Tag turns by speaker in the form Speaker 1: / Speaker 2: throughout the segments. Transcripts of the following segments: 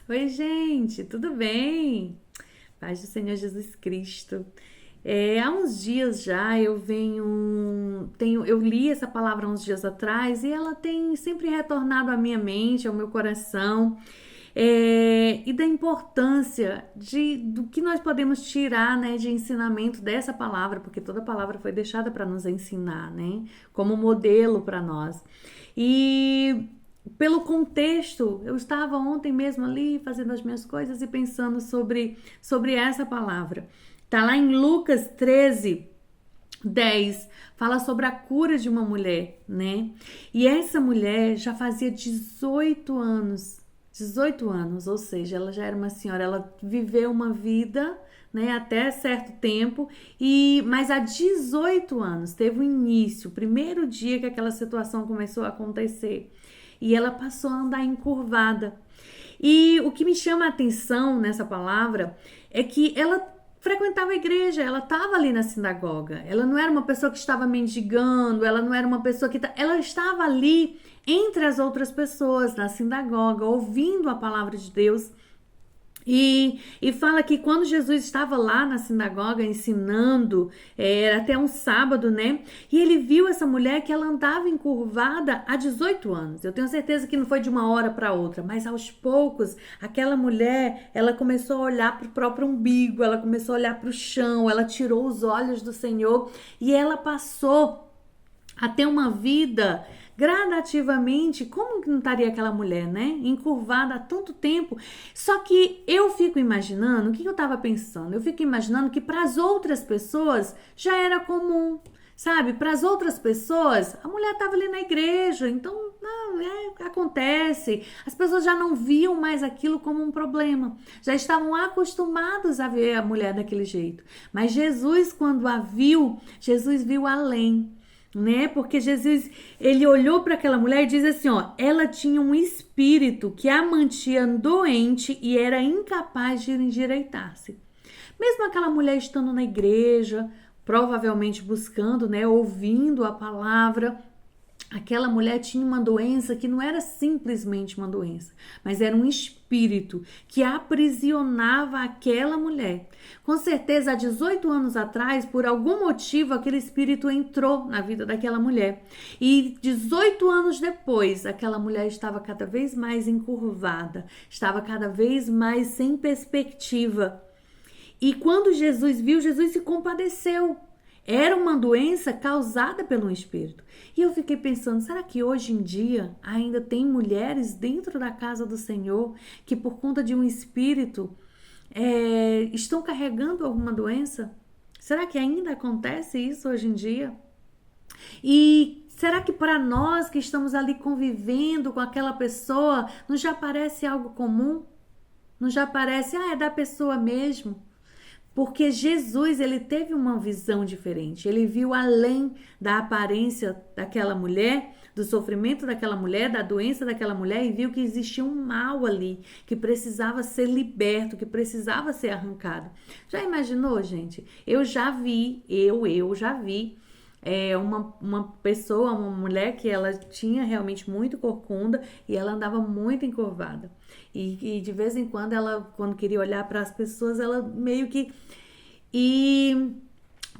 Speaker 1: Oi, gente, tudo bem? Paz do Senhor Jesus Cristo. Há uns dias já eu li essa palavra uns dias atrás e ela tem sempre retornado à minha mente, ao meu coração, e da importância do que nós podemos tirar, né, de ensinamento dessa palavra, porque toda palavra foi deixada para nos ensinar, né, como modelo para nós. E pelo contexto, eu estava ontem mesmo ali fazendo as minhas coisas e pensando sobre essa palavra. Tá lá em Lucas 13, 10, fala sobre a cura de uma mulher, né? E essa mulher já fazia 18 anos, ou seja, ela já era uma senhora, ela viveu uma vida, né, até certo tempo, mas há 18 anos teve o início, o primeiro dia que aquela situação começou a acontecer. E ela passou a andar encurvada. E o que me chama a atenção nessa palavra é que ela frequentava a igreja, ela estava ali na sinagoga. Ela não era uma pessoa que estava mendigando, ela não era uma pessoa ela estava ali entre as outras pessoas na sinagoga, ouvindo a palavra de Deus. E fala que quando Jesus estava lá na sinagoga ensinando, era até um sábado, né? E ele viu essa mulher que ela andava encurvada há 18 anos. Eu tenho certeza que não foi de uma hora para outra, mas aos poucos, aquela mulher, ela começou a olhar para o próprio umbigo, ela começou a olhar para o chão, ela tirou os olhos do Senhor e ela passou a ter uma vida gradativamente, como que não estaria aquela mulher, né? Encurvada há tanto tempo. Só que eu fico imaginando, o que eu estava pensando? Eu fico imaginando que para as outras pessoas já era comum, sabe? Para as outras pessoas, a mulher estava ali na igreja, então não, acontece. As pessoas já não viam mais aquilo como um problema, já estavam acostumados a ver a mulher daquele jeito. Mas Jesus, quando a viu, Jesus viu além, né? Porque Jesus, ele olhou para aquela mulher e diz assim, ó, ela tinha um espírito que a mantinha doente e era incapaz de endireitar-se. Mesmo aquela mulher estando na igreja, provavelmente buscando, né, ouvindo a palavra, aquela mulher tinha uma doença que não era simplesmente uma doença, mas era um espírito que aprisionava aquela mulher. Com certeza, há 18 anos atrás, por algum motivo, aquele espírito entrou na vida daquela mulher. E 18 anos depois, aquela mulher estava cada vez mais encurvada, estava cada vez mais sem perspectiva. E quando Jesus viu, Jesus se compadeceu. Era uma doença causada pelo espírito. E eu fiquei pensando, será que hoje em dia ainda tem mulheres dentro da casa do Senhor que por conta de um espírito estão carregando alguma doença? Será que ainda acontece isso hoje em dia? E será que para nós que estamos ali convivendo com aquela pessoa, não já parece algo comum? Não já parece, é da pessoa mesmo? Porque Jesus, ele teve uma visão diferente. Ele viu além da aparência daquela mulher, do sofrimento daquela mulher, da doença daquela mulher e viu que existia um mal ali, que precisava ser liberto, que precisava ser arrancado. Já imaginou, gente? Eu já vi uma pessoa, uma mulher que ela tinha realmente muito corcunda e ela andava muito encurvada. E de vez em quando ela, quando queria olhar para as pessoas, ela meio que. E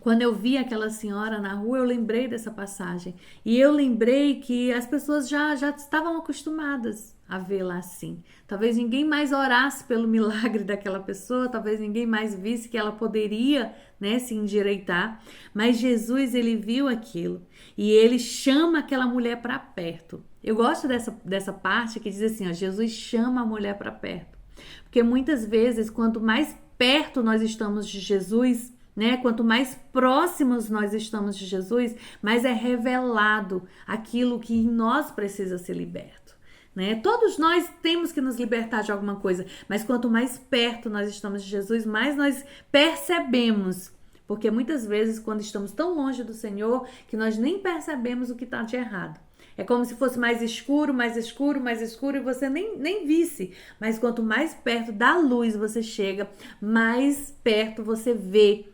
Speaker 1: quando eu vi aquela senhora na rua, eu lembrei dessa passagem. E eu lembrei que as pessoas já estavam acostumadas a vê-la assim. Talvez ninguém mais orasse pelo milagre daquela pessoa, talvez ninguém mais visse que ela poderia, né, se endireitar. Mas Jesus, ele viu aquilo e ele chama aquela mulher para perto. Eu gosto dessa parte que diz assim, ó, Jesus chama a mulher para perto. Porque muitas vezes, quanto mais perto nós estamos de Jesus, né? Quanto mais próximos nós estamos de Jesus, mais é revelado aquilo que em nós precisa ser liberto, né? Todos nós temos que nos libertar de alguma coisa, mas quanto mais perto nós estamos de Jesus, mais nós percebemos. Porque muitas vezes, quando estamos tão longe do Senhor, que nós nem percebemos o que está de errado. É como se fosse mais escuro, mais escuro, mais escuro e você nem visse. Mas quanto mais perto da luz você chega, mais perto você vê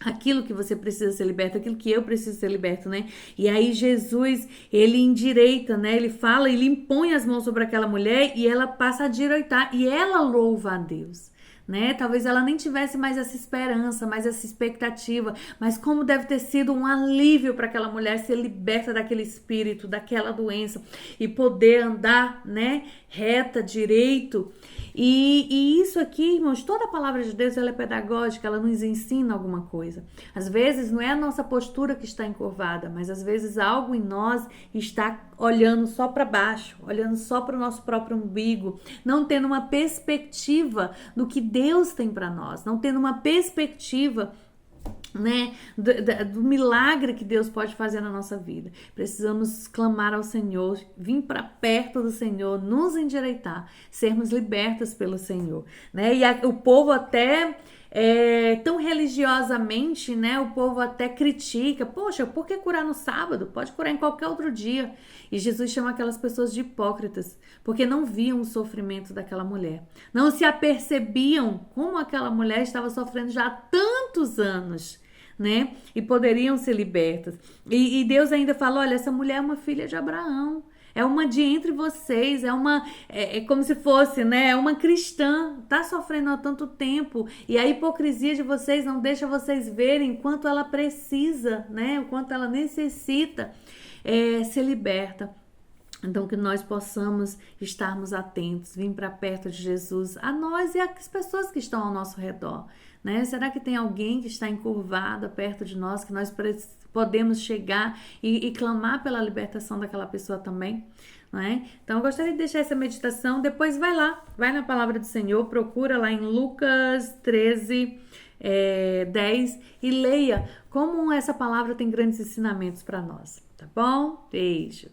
Speaker 1: aquilo que você precisa ser liberto, aquilo que eu preciso ser liberto, né? E aí Jesus, ele endireita, né? Ele fala, ele impõe as mãos sobre aquela mulher e ela passa a direitar e ela louva a Deus. Né? Talvez ela nem tivesse mais essa esperança, mais essa expectativa, mas como deve ter sido um alívio para aquela mulher ser liberta daquele espírito, daquela doença e poder andar, né, reta, direito. E isso aqui, irmãos, toda a palavra de Deus ela é pedagógica, ela nos ensina alguma coisa. Às vezes não é a nossa postura que está encurvada, mas às vezes algo em nós está olhando só para baixo, olhando só para o nosso próprio umbigo, não tendo uma perspectiva do que Deus tem para nós, não tendo uma perspectiva, né, do milagre que Deus pode fazer na nossa vida. Precisamos clamar ao Senhor, vir para perto do Senhor, nos endireitar, sermos libertas pelo Senhor, né? E o povo até tão religiosamente, né? O povo até critica, poxa, por que curar no sábado? Pode curar em qualquer outro dia. E Jesus chama aquelas pessoas de hipócritas, porque não viam o sofrimento daquela mulher, não se apercebiam como aquela mulher estava sofrendo já há tantos anos, né? E poderiam ser libertas. E Deus ainda fala: olha, essa mulher é uma filha de Abraão. É uma de entre vocês, é como se fosse, né? É uma cristã, tá sofrendo há tanto tempo. E a hipocrisia de vocês não deixa vocês verem o quanto ela precisa, né? O quanto ela necessita ser liberta. Então, que nós possamos estarmos atentos, vir para perto de Jesus, a nós e às pessoas que estão ao nosso redor, né? Será que tem alguém que está encurvado perto de nós, que nós podemos chegar e clamar pela libertação daquela pessoa também? Né? Então, eu gostaria de deixar essa meditação. Depois vai lá, vai na palavra do Senhor, procura lá em Lucas 13, 10 e leia como essa palavra tem grandes ensinamentos para nós, tá bom? Beijo!